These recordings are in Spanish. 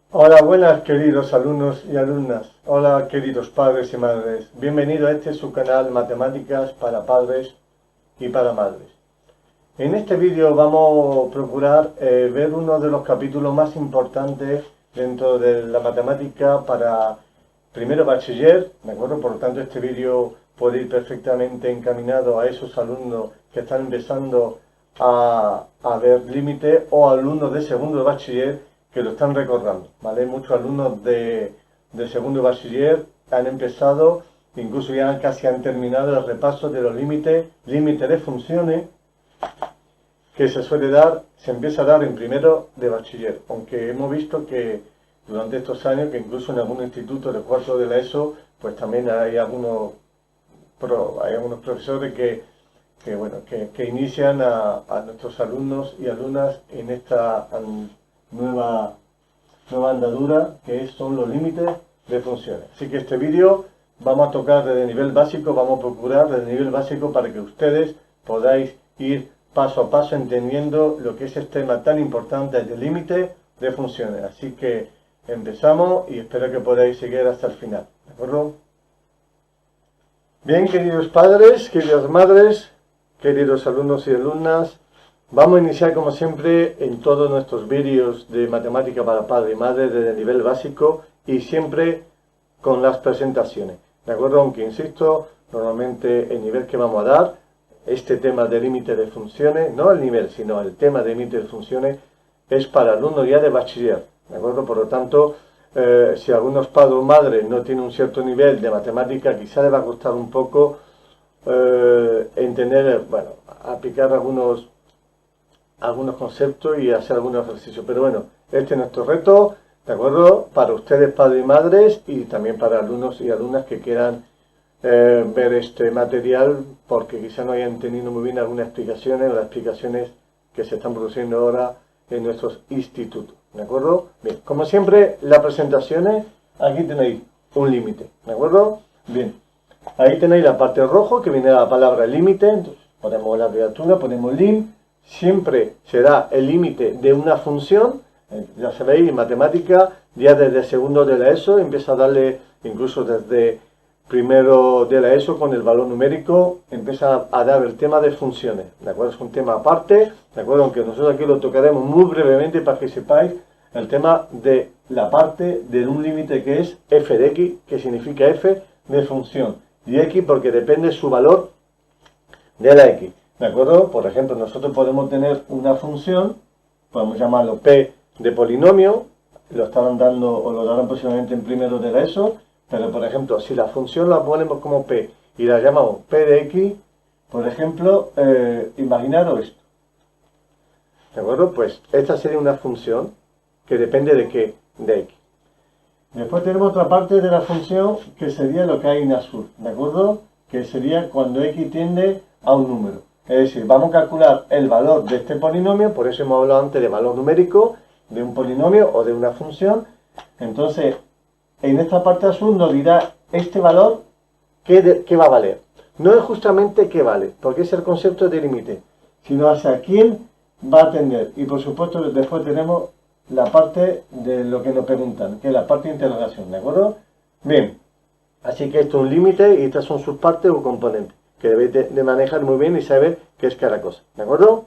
Hola, buenas queridos alumnos y alumnas. Hola queridos padres y madres. Bienvenido a este su canal Matemáticas para Padres y para Madres. En este vídeo vamos a procurar ver uno de los capítulos más importantes dentro de la matemática para primero bachiller, ¿de acuerdo? Por lo tanto, este vídeo puede ir perfectamente encaminado a esos alumnos que están empezando a ver límite o alumnos de segundo de bachiller que lo están recordando, ¿vale? Muchos alumnos de segundo de bachiller han empezado, incluso ya casi han terminado el repaso de los límites de funciones que se empieza a dar en primero de bachiller, aunque hemos visto que durante estos años, que incluso en algunos institutos de cuarto de la ESO, pues también hay algunos profesores que inician a nuestros alumnos y alumnas en esta nueva andadura que son los límites de funciones. Así que este vídeo vamos a tocar desde el nivel básico, vamos a procurar desde el nivel básico para que ustedes podáis ir paso a paso entendiendo lo que es este tema tan importante de límite de funciones. Así que empezamos y espero que podáis seguir hasta el final. ¿De acuerdo? Bien, queridos padres, queridas madres, queridos alumnos y alumnas, vamos a iniciar como siempre en todos nuestros vídeos de matemática para padre y madre desde el nivel básico y siempre con las presentaciones. ¿De acuerdo? Aunque insisto, normalmente el nivel que vamos a dar, este tema de límite de funciones, no el nivel, sino el tema de límite de funciones, es para alumnos ya de bachiller. ¿De acuerdo? Por lo tanto, si algunos padres o madres no tienen un cierto nivel de matemática, quizá les va a costar un poco entender, bueno, aplicar algunos conceptos y hacer algunos ejercicios. Pero bueno, este es nuestro reto, ¿de acuerdo? Para ustedes, padres y madres, y también para alumnos y alumnas que quieran ver este material, porque quizá no hayan tenido muy bien algunas explicaciones, las explicaciones que se están produciendo ahora en nuestros institutos, ¿de acuerdo? Bien, como siempre, las presentaciones, aquí tenéis un límite, ¿de acuerdo? Bien, ahí tenéis la parte roja que viene la palabra límite, entonces ponemos la abreviatura, ponemos lim, siempre será el límite de una función, ya sabéis, en matemática, ya desde segundo de la ESO, empieza a darle, incluso desde primero de la ESO, con el valor numérico, empieza a dar el tema de funciones, ¿de acuerdo? Es un tema aparte, ¿de acuerdo? Aunque nosotros aquí lo tocaremos muy brevemente para que sepáis el tema de la parte de un límite que es f de x, que significa f de función, y x porque depende su valor de la x, ¿de acuerdo? Por ejemplo, nosotros podemos tener una función, podemos llamarlo p de polinomio, lo estarán dando o lo darán posiblemente en primero de la ESO, pero por ejemplo, si la función la ponemos como p y la llamamos p de x, por ejemplo, imaginaros esto, ¿de acuerdo? Pues esta sería una función que depende de qué, de x. Después tenemos otra parte de la función que sería lo que hay en azul, ¿de acuerdo? Que sería cuando x tiende a un número. Es decir, vamos a calcular el valor de este polinomio, por eso hemos hablado antes de valor numérico, de un polinomio o de una función. Entonces, en esta parte azul nos dirá este valor qué va a valer. No es justamente qué vale, porque es el concepto de límite, sino hacia quién va a tender. Y por supuesto, después tenemos la parte de lo que nos preguntan, que es la parte de interrogación, ¿de acuerdo? Bien, así que esto es un límite y estas son sus partes o componentes, que debéis de manejar muy bien y saber qué es cada cosa, ¿de acuerdo?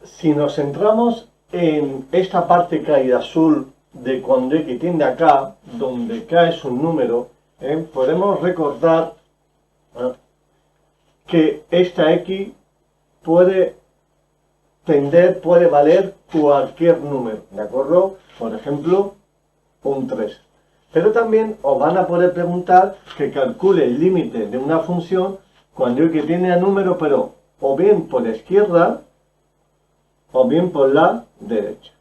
Si nos centramos en esta parte que hay de azul, de cuando x tiende a k, donde k es un número, podemos recordar que esta x puede valer cualquier número, ¿de acuerdo? Por ejemplo, un 3. Pero también os van a poder preguntar que calcule el límite de una función cuando x tiende a número, pero o bien por la izquierda o bien por la derecha.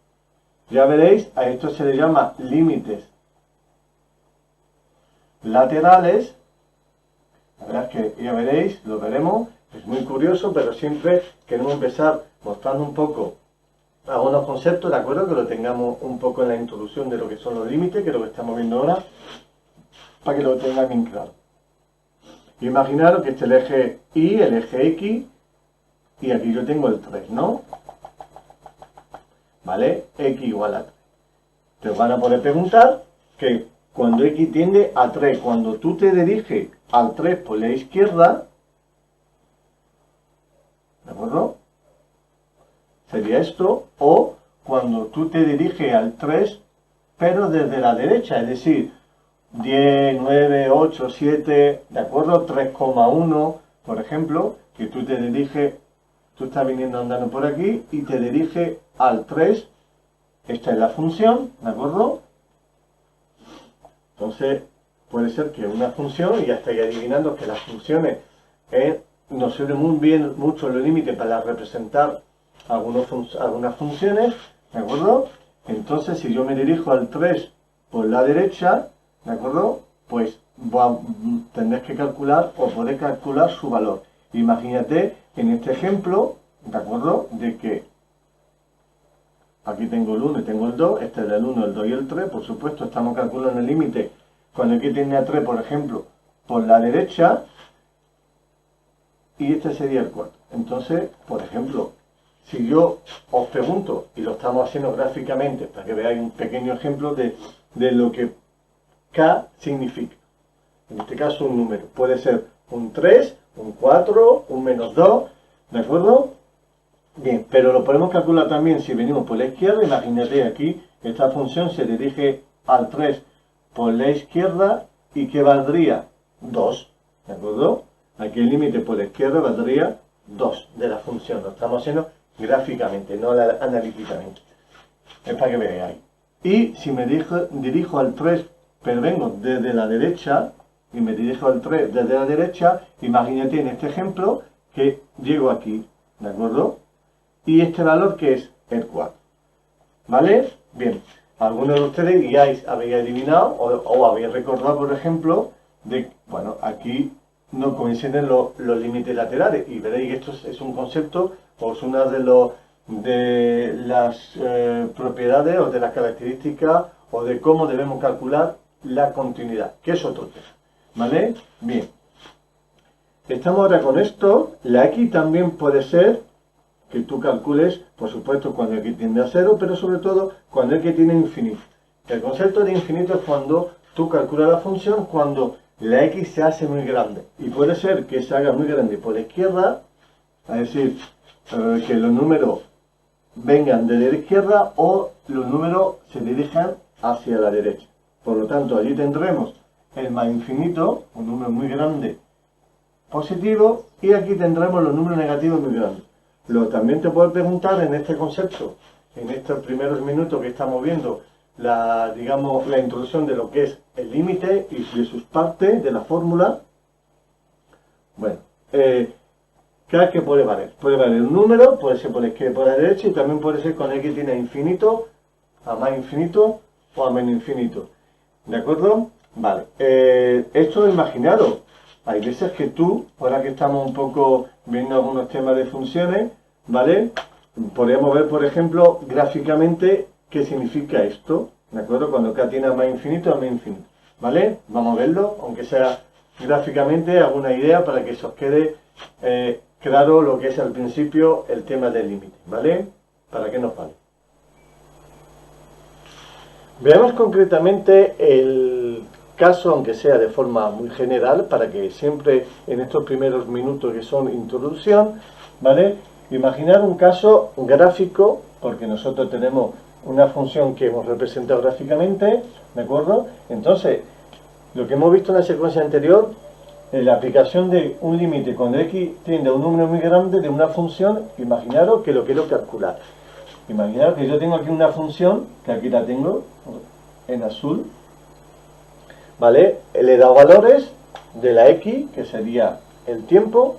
Ya veréis, a esto se le llama límites laterales. La verdad es que ya veréis, lo veremos, es muy curioso, pero siempre queremos empezar mostrando un poco algunos conceptos, ¿de acuerdo? Que lo tengamos un poco en la introducción de lo que son los límites, que es lo que estamos viendo ahora, para que lo tengan bien claro. Imaginaros que este es el eje Y, el eje X, y aquí yo tengo el 3, ¿no? ¿Vale? X igual a 3. te van a poder preguntar que cuando x tiende a 3, cuando tú te diriges al 3 por la izquierda, ¿de acuerdo? Sería esto, o cuando tú te diriges al 3, pero desde la derecha, es decir, 10, 9, 8, 7, ¿de acuerdo? 3,1, por ejemplo, que tú te diriges, tú estás viniendo andando por aquí y te diriges al 3, esta es la función, ¿de acuerdo? Entonces, puede ser que una función, y ya estáis adivinando que las funciones nos sirven muy bien, mucho los límites para representar algunas funciones, ¿de acuerdo? Entonces, si yo me dirijo al 3 por la derecha, ¿de acuerdo? Pues tendrás que calcular o poder calcular su valor. Imagínate en este ejemplo, ¿de acuerdo? De que aquí tengo el 1 y tengo el 2, este es el 1, el 2 y el 3, por supuesto, estamos calculando el límite cuando aquí tiene a 3, por ejemplo, por la derecha, y este sería el 4. Entonces, por ejemplo, si yo os pregunto, y lo estamos haciendo gráficamente, para que veáis un pequeño ejemplo de lo que K significa. En este caso un número. Puede ser un 3, un 4, un -2, ¿de acuerdo? Bien, pero lo podemos calcular también si venimos por la izquierda. Imagínate aquí, esta función se dirige al 3 por la izquierda y que valdría 2, ¿de acuerdo? Aquí el límite por la izquierda valdría 2 de la función. Lo estamos haciendo gráficamente, no analíticamente. Es para que veáis. Y si me dirijo al 3, pero vengo desde la derecha, y me dirijo al 3 desde la derecha, imagínate en este ejemplo que llego aquí, ¿de acuerdo? Y este valor que es el 4. ¿Vale? Bien, algunos de ustedes ya habéis adivinado o habéis recordado, por ejemplo, de, bueno, aquí no coinciden los límites laterales, y veréis que esto es un concepto, o es una de las propiedades o de las características o de cómo debemos calcular la continuidad, que es otro tema. ¿Vale? Bien. Estamos ahora con esto. La x también puede ser que tú calcules, por supuesto, cuando x tiende a 0, pero sobre todo cuando x tiene infinito. El concepto de infinito es cuando tú calculas la función cuando la x se hace muy grande. Y puede ser que se haga muy grande por la izquierda, es decir, que los números vengan desde la izquierda o los números se dirijan hacia la derecha. Por lo tanto, allí tendremos el más infinito, un número muy grande positivo, y aquí tendremos los números negativos muy grandes. También te puedo preguntar en este concepto, en estos primeros minutos que estamos viendo, digamos, la introducción de lo que es el límite y de sus partes de la fórmula. Bueno, cada que puede valer. Puede valer un número, puede ser por la izquierda y por la derecha, y también puede ser con x tiene a infinito, a más infinito o a menos infinito. ¿De acuerdo? Vale. Esto imaginado. Hay veces que tú, ahora que estamos un poco viendo algunos temas de funciones, ¿vale? Podríamos ver, por ejemplo, gráficamente qué significa esto, ¿de acuerdo? Cuando k tiene a más infinito, a más infinito, ¿vale? Vamos a verlo, aunque sea gráficamente, alguna idea para que se os quede claro lo que es al principio el tema del límite, ¿vale? ¿Para qué nos vale? Veamos concretamente el caso, aunque sea de forma muy general, para que siempre en estos primeros minutos que son introducción, ¿vale? Imaginar un caso gráfico, porque nosotros tenemos una función que hemos representado gráficamente, ¿de acuerdo? Entonces, lo que hemos visto en la secuencia anterior, la aplicación de un límite cuando x tiende a un número muy grande de una función, imaginaros que lo quiero calcular. Imaginaros que yo tengo aquí una función, que aquí la tengo en azul, ¿vale? Le he dado valores de la x, que sería el tiempo,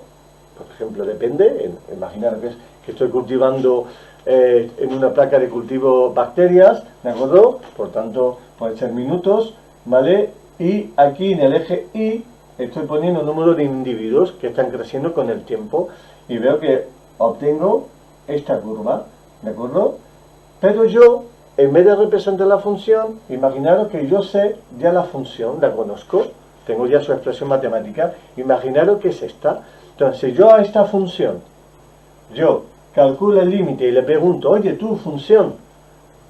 por ejemplo, depende, imaginaros que estoy cultivando en una placa de cultivo bacterias, ¿de acuerdo? Por tanto, pueden ser minutos, ¿vale? Y aquí en el eje Y estoy poniendo un número de individuos que están creciendo con el tiempo y veo que obtengo esta curva, ¿de acuerdo? Pero yo, en vez de representar la función, imaginaros que yo sé ya la función, la conozco, tengo ya su expresión matemática, imaginaros que es esta. Entonces yo a esta función, yo calculo el límite y le pregunto, oye, tu función,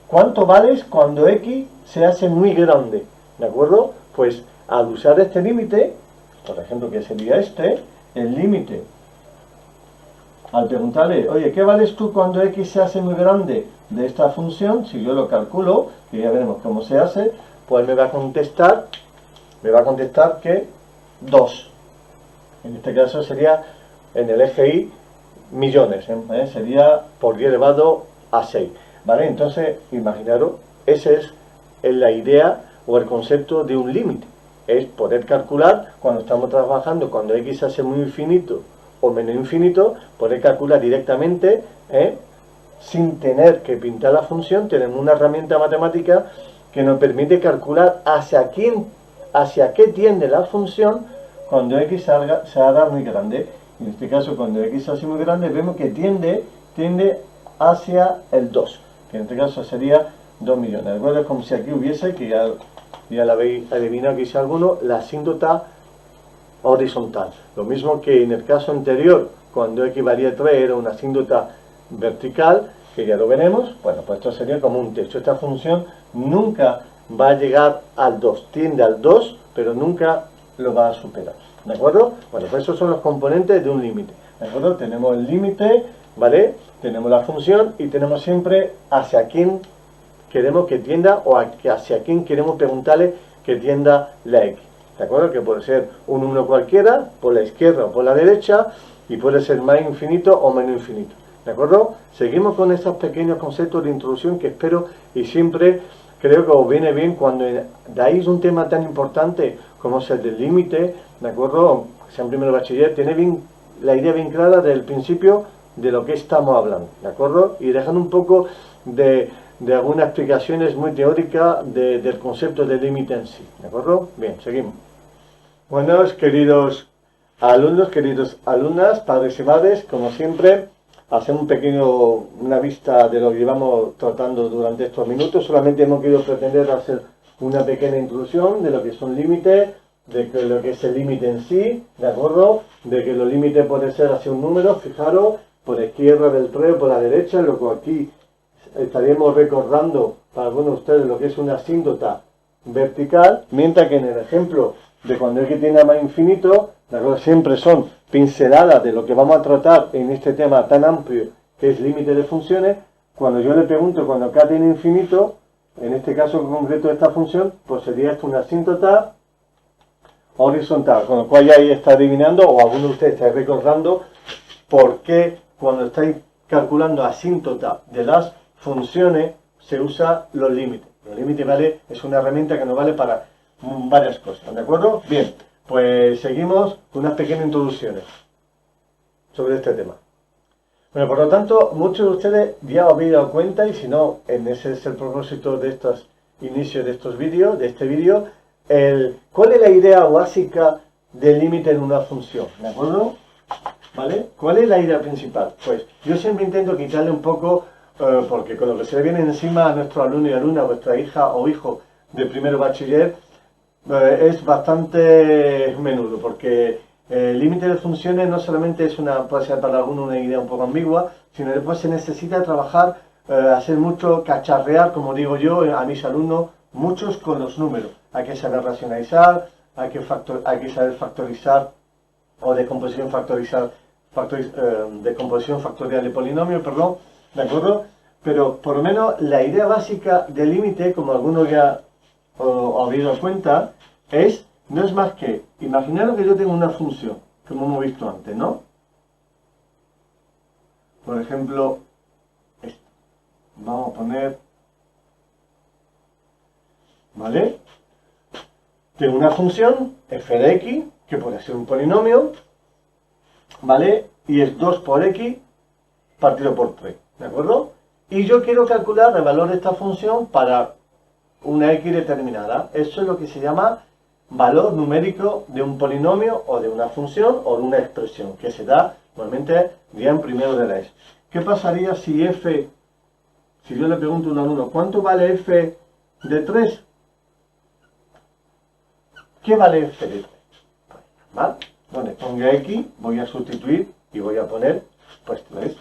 ¿cuánto vales cuando x se hace muy grande? ¿De acuerdo? Pues al usar este límite, por ejemplo, que sería este, el límite, al preguntarle, oye, ¿qué vales tú cuando x se hace muy grande de esta función? Si yo lo calculo, que ya veremos cómo se hace, pues me va a contestar que 2. En este caso sería en el eje y millones, sería por 10 elevado a 6. ¿Vale? Entonces, imaginaros, esa es la idea o el concepto de un límite. Es poder calcular cuando estamos trabajando, cuando x se hace muy infinito o menos infinito, poder calcular directamente, sin tener que pintar la función. Tenemos una herramienta matemática que nos permite calcular hacia qué tiende la función cuando x se haga muy grande. En este caso, cuando x se hace muy grande, vemos que tiende hacia el 2, que en este caso sería 2 millones. ¿De acuerdo? Es como si aquí hubiese, que ya la habéis adivinado quizá alguno, la asíntota horizontal. Lo mismo que en el caso anterior, cuando x valía 3 era una asíntota vertical, que ya lo veremos. Bueno, pues esto sería como un techo. Esta función nunca va a llegar al 2, tiende al 2, pero nunca lo va a superar. ¿De acuerdo? Bueno, pues esos son los componentes de un límite. ¿De acuerdo? Tenemos el límite, ¿vale? Tenemos la función y tenemos siempre hacia quién queremos que tienda o hacia quién queremos preguntarle que tienda la x. ¿De acuerdo? Que puede ser un número cualquiera, por la izquierda o por la derecha, y puede ser más infinito o menos infinito. ¿De acuerdo? Seguimos con estos pequeños conceptos de introducción que espero y siempre creo que os viene bien cuando dais un tema tan importante como es el del límite. ¿De acuerdo? Sea en primero bachiller, tiene bien la idea bien clara desde el principio de lo que estamos hablando. ¿De acuerdo? Y dejando un poco de algunas explicaciones muy teóricas del concepto de límite en sí. ¿De acuerdo? Bien, seguimos. Buenos, queridos alumnos, queridas alumnas, padres y madres, como siempre, hacemos una vista de lo que llevamos tratando durante estos minutos. Solamente hemos querido pretender hacer una pequeña introducción de lo que son límites, de lo que es el límite en sí, ¿de acuerdo? De que los límites pueden ser hacia un número, fijaros, por la izquierda del 3 o por la derecha, lo que aquí estaríamos recordando para algunos de ustedes lo que es una asíntota vertical, mientras que en el ejemplo de cuando x tiende a más infinito, ¿de acuerdo? Siempre son pinceladas de lo que vamos a tratar en este tema tan amplio que es límite de funciones. Cuando yo le pregunto cuando k tiene infinito, en este caso concreto de esta función, pues sería esto una asíntota horizontal, con lo cual ya ahí está adivinando, o alguno de ustedes está recordando por qué cuando estáis calculando asíntota de las funciones se usa los límites. Los límites, ¿vale? Es una herramienta que nos vale para varias cosas, ¿de acuerdo? Bien, pues seguimos con unas pequeñas introducciones sobre este tema. Bueno, por lo tanto, muchos de ustedes ya os habéis dado cuenta, y si no, ese es el propósito de estos inicios de estos vídeos, de este vídeo, ¿cuál es la idea básica del límite en una función? ¿De acuerdo? ¿Vale? ¿Cuál es la idea principal? Pues yo siempre intento quitarle un poco, porque con lo que se le viene encima a nuestro alumno y alumna, a vuestra hija o hijo de primero bachiller, es bastante menudo, porque el límite de funciones no solamente puede ser para algunos una idea un poco ambigua, sino después se necesita trabajar, hacer mucho cacharrear, como digo yo, a mis alumnos, muchos con los números. Hay que saber racionalizar, hay que saber factorizar o decomposición factorial de polinomio, perdón, ¿de acuerdo? Pero por lo menos la idea básica del límite, como algunos ya os habéis dado cuenta, no es más que, imaginaros que yo tengo una función, como hemos visto antes, ¿no? Por ejemplo, esta. Vamos a poner, ¿vale? Tengo una función, f de x, que puede ser un polinomio, ¿vale? Y es 2 por x partido por 3, ¿de acuerdo? Y yo quiero calcular el valor de esta función para una x determinada. Eso es lo que se llama valor numérico de un polinomio o de una función o de una expresión, que se da normalmente ya en primero de la ESO. ¿Qué pasaría si yo le pregunto a un alumno, ¿cuánto vale f de 3? ¿Qué vale f de 3? ¿Vale? Donde ponga x, voy a sustituir y voy a poner pues 3.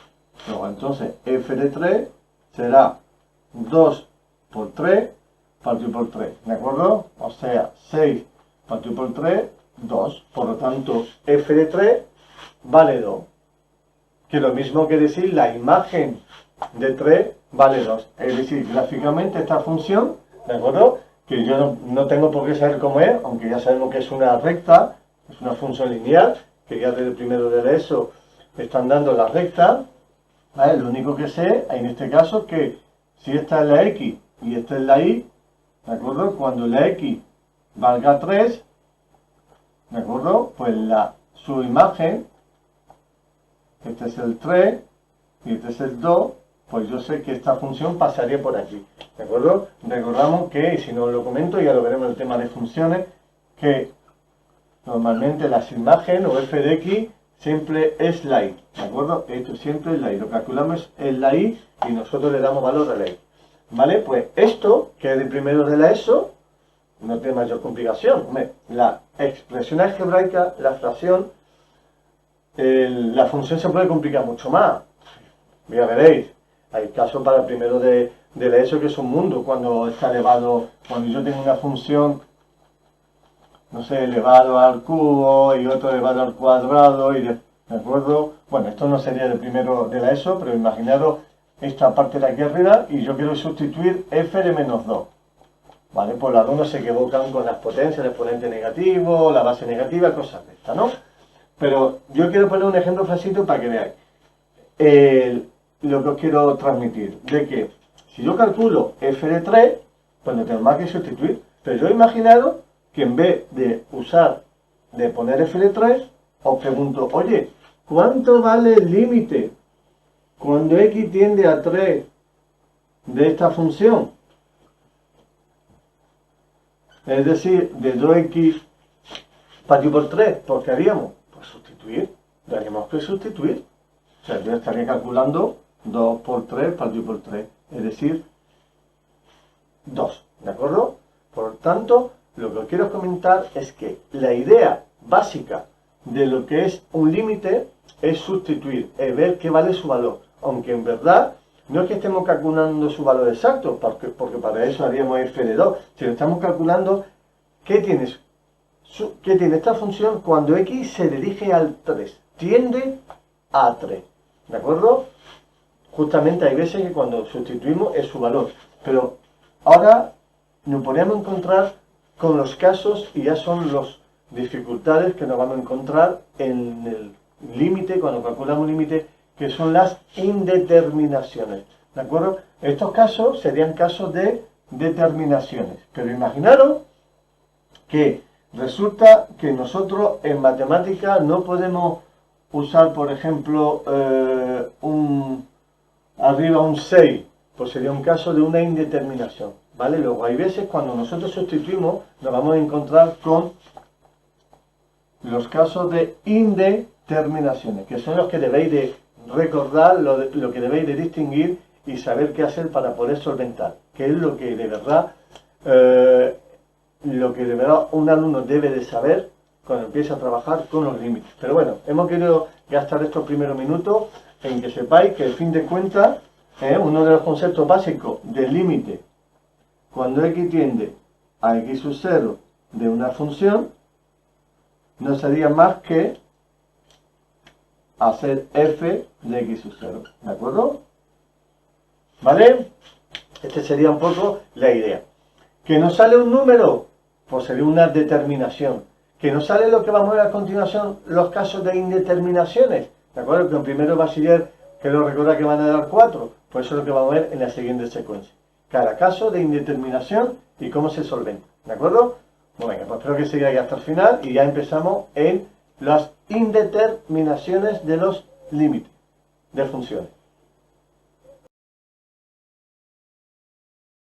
Luego entonces f de 3 será 2 por 3 partido por 3, ¿de acuerdo? O sea, 6 partido por 3, 2. Por lo tanto, f de 3 vale 2. Que lo mismo que decir la imagen de 3 vale 2. Es decir, gráficamente esta función, ¿de acuerdo? Que yo no tengo por qué saber cómo es, aunque ya sabemos que es una recta, es una función lineal, que ya desde el primero de ESO están dando la recta, ¿vale? Lo único que sé, en este caso, que si esta es la X y esta es la Y, ¿de acuerdo? Cuando la X valga 3, ¿de acuerdo? Pues su imagen, este es el 3 y este es el 2, pues yo sé que esta función pasaría por aquí, ¿de acuerdo? Recordamos que, y si no lo comento, ya lo veremos en el tema de funciones, que normalmente las imágenes o f de x siempre es la y, ¿de acuerdo? Esto siempre es la y, lo calculamos en la y y nosotros le damos valor a la y, ¿vale? Pues esto, que es el primero de la ESO, no tiene mayor complicación. Hombre, la expresión algebraica, la fracción, la función se puede complicar mucho más. Ya veréis, hay casos para el primero de la ESO que es un mundo, cuando está elevado, cuando yo tengo una función, no sé, elevado al cubo y otro elevado al cuadrado, y ¿de acuerdo? Bueno, esto no sería el primero de la ESO, pero imaginaros esta parte de aquí arriba y yo quiero sustituir f de menos 2. ¿Vale? Pues los alumnos se equivocan con las potencias, el exponente negativo, la base negativa, cosas de estas, ¿no? Pero yo quiero poner un ejemplo facilito para que veáis lo que os quiero transmitir. De que si yo calculo f de 3, pues no tengo más que sustituir. Pero yo he imaginado que en vez de poner f de 3, os pregunto, oye, ¿cuánto vale el límite cuando x tiende a 3 de esta función? Es decir, de 2x partido por 3, ¿por qué haríamos? Pues sustituir, daríamos que sustituir. O sea, yo estaría calculando 2 por 3 partido por 3, es decir, 2, ¿de acuerdo? Por lo tanto, lo que os quiero comentar es que la idea básica de lo que es un límite es sustituir, es ver qué vale su valor, aunque en verdad no es que estemos calculando su valor exacto, porque para eso haríamos f de 2, sino estamos calculando qué tiene esta función cuando x se dirige al 3, tiende a 3, ¿de acuerdo? Justamente hay veces que cuando sustituimos es su valor, pero ahora nos podemos encontrar con los casos y ya son las dificultades que nos vamos a encontrar en el límite, cuando calculamos un límite, que son las indeterminaciones, ¿de acuerdo? Estos casos serían casos de determinaciones, pero imaginaros que resulta que nosotros en matemática no podemos usar, por ejemplo, arriba un 6, pues sería un caso de una indeterminación, ¿vale? Luego hay veces cuando nosotros sustituimos nos vamos a encontrar con los casos de indeterminaciones, que son los que debéis de recordar, lo que debéis de distinguir y saber qué hacer para poder solventar, que es lo que de verdad un alumno debe de saber cuando empieza a trabajar con los límites. Pero bueno, hemos querido gastar estos primeros minutos en que sepáis que, al fin de cuentas, uno de los conceptos básicos del límite, cuando x tiende a x sub 0 de una función, no sería más que hacer f de x sub 0, ¿de acuerdo? ¿Vale? Esta sería un poco la idea. ¿Que nos sale un número? Pues sería una determinación. ¿Que nos sale lo que vamos a ver a continuación? Los casos de indeterminaciones, ¿de acuerdo? Que en primero bachiller, que lo recuerda que van a dar 4, pues eso es lo que vamos a ver en la siguiente secuencia. Cada caso de indeterminación y cómo se solventa, ¿de acuerdo? Bueno, pues espero que sigáis hasta el final y ya empezamos en las indeterminaciones de los límites de funciones.